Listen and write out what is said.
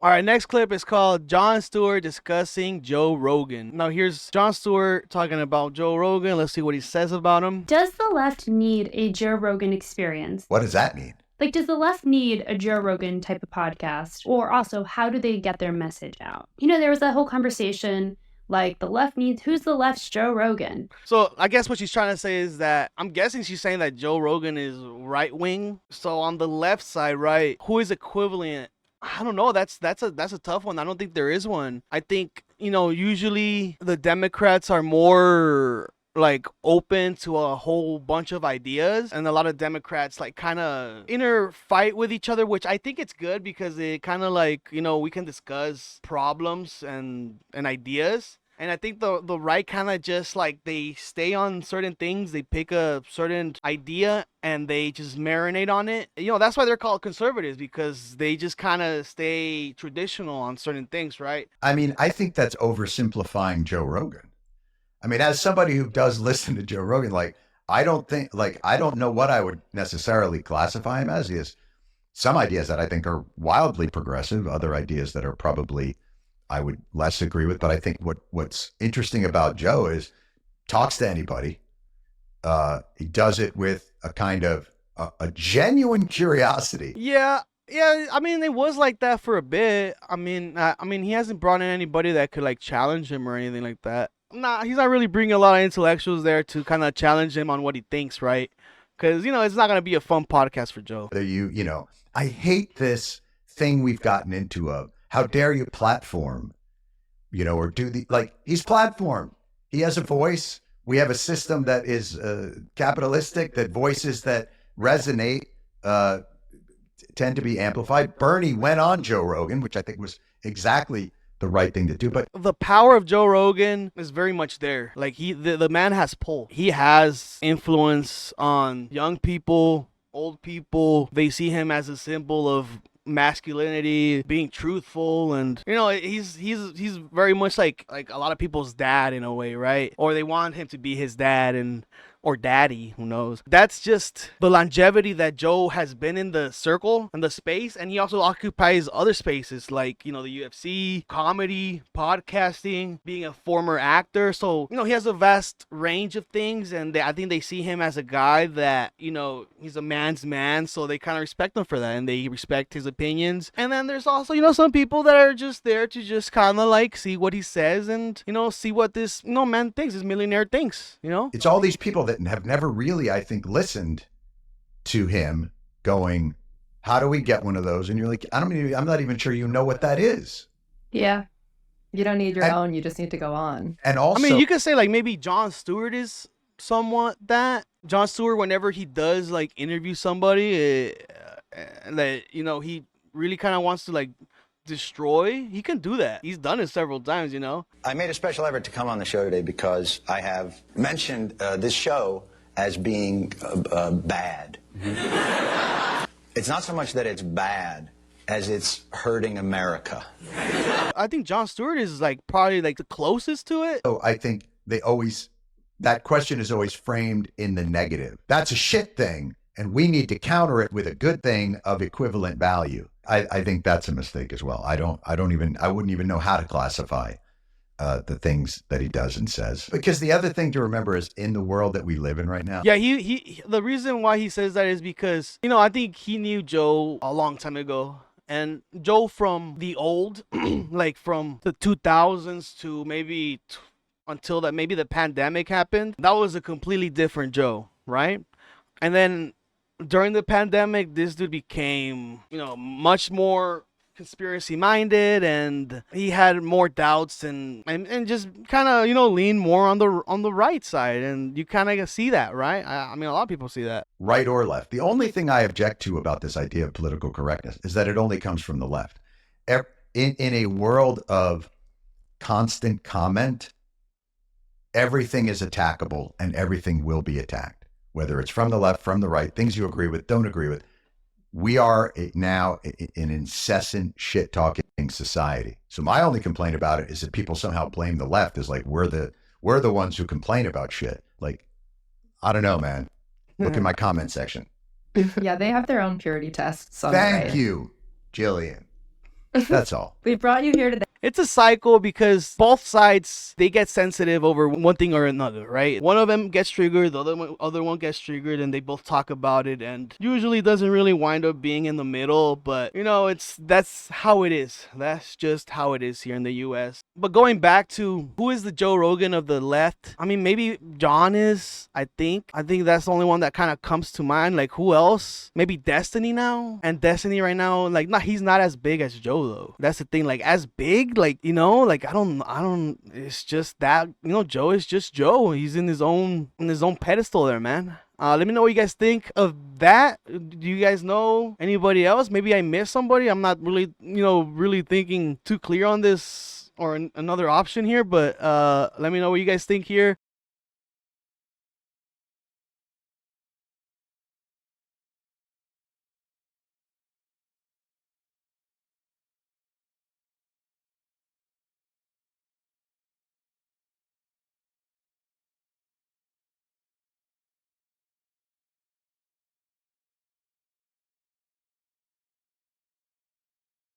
All right, next clip is called Jon Stewart discussing Joe Rogan. Now here's Jon Stewart talking about Joe Rogan. Let's see what he says about him. Does the left need a Joe Rogan experience? What does that mean? Like, does the left need a Joe Rogan type of podcast? Or also, how do they get their message out? You know, there was that whole conversation, like, the left needs, who's the left's Joe Rogan? So I guess what she's trying to say is that, I'm guessing she's saying that Joe Rogan is right wing. So on the left side, right, who is equivalent? I don't know. That's a tough one. I don't think there is one. I think, usually the Democrats are more like open to a whole bunch of ideas, and a lot of Democrats like kind of inner fight with each other, which I think it's good because it kind of like, we can discuss problems and ideas. And I think the right kind of just like they stay on certain things. They pick a certain idea and they just marinate on it. That's why they're called conservatives, because they just kind of stay traditional on certain things, right? I mean, I think that's oversimplifying Joe Rogan. I mean, as somebody who does listen to Joe Rogan, I don't know what I would necessarily classify him as. He has some ideas that I think are wildly progressive, other ideas that are probably I would less agree with. But I think what's interesting about Joe is talks to anybody. He does it with a kind of a genuine curiosity. Yeah. I mean, it was like that for a bit. I mean, he hasn't brought in anybody that could like challenge him or anything like that. Nah, he's not really bringing a lot of intellectuals there to kind of challenge him on what he thinks, right? Because, it's not going to be a fun podcast for Joe. I hate this thing we've gotten into of how dare you platform, or do he's platformed. He has a voice. We have a system that is capitalistic, that voices that resonate tend to be amplified. Bernie went on Joe Rogan, which I think was exactly the right thing to do. But the power of Joe Rogan is very much there. Like the man has pull. He has influence on young people, old people. They see him as a symbol of masculinity, being truthful, and he's very much like a lot of people's dad in a way, right? Or they want him to be his dad or daddy, who knows. That's just the longevity that Joe has been in the circle and the space, and he also occupies other spaces like the UFC, comedy, podcasting, being a former actor. So he has a vast range of things, and I think they see him as a guy that he's a man's man, so they kind of respect him for that, and they respect his opinions. And then there's also some people that are just there to just kind of like see what he says and see what this man thinks, this millionaire thinks. It's all these people that have never really, I think, listened to him going, how do we get one of those? And you're like, I'm not even sure what that is. Yeah. You don't need your own. You just need to go on. And also, I mean, you could say like maybe Jon Stewart is somewhat that. Jon Stewart, whenever he does like interview somebody that, he really kind of wants to like destroy, he can do that. He's done it several times, I made a special effort to come on the show today because I have mentioned this show as being bad. It's not so much that it's bad as it's hurting America. I think Jon Stewart is like probably like the closest to it. So I think that question is always framed in the negative. That's a shit thing, and we need to counter it with a good thing of equivalent value. I think that's a mistake as well. I wouldn't even know how to classify the things that he does and says. Because the other thing to remember is in the world that we live in right now. Yeah, he the reason why he says that is because, I think he knew Joe a long time ago. And Joe from the old, like from the 2000s to maybe until that maybe the pandemic happened, that was a completely different Joe, right? And then during the pandemic, this dude became, much more conspiracy minded, and he had more doubts and just kind of, lean more on the right side. And you kind of see that, right? I mean, a lot of people see that. Right or left. The only thing I object to about this idea of political correctness is that it only comes from the left. In a world of constant comment, everything is attackable and everything will be attacked. Whether it's from the left, from the right, things you agree with, don't agree with. We are now an incessant shit-talking society. So my only complaint about it is that people somehow blame the left as like, we're the ones who complain about shit. Like, I don't know, man. Look in my comment section. Yeah, they have their own purity tests. Thank you, Jillian. That's all. We brought you here today. It's a cycle because both sides, they get sensitive over one thing or another, right? One of them gets triggered, the other one gets triggered, and they both talk about it, and usually doesn't really wind up being in the middle, but you know, that's how it is. That's just how it is here in the US. But going back to who is the Joe Rogan of the left? I mean, maybe Jon is, I think that's the only one that kind of comes to mind. Like, who else? Maybe Destiny now. And Destiny right now, like, he's not as big as Joe though. That's the thing. Like, as big, like, you know, like, I don't, it's just that, you know, Joe is just Joe. He's in his own pedestal there, man. Let me know what you guys think of that. Do you guys know anybody else? Maybe I missed somebody. I'm not really, really thinking too clear on this or another option here, but let me know what you guys think here.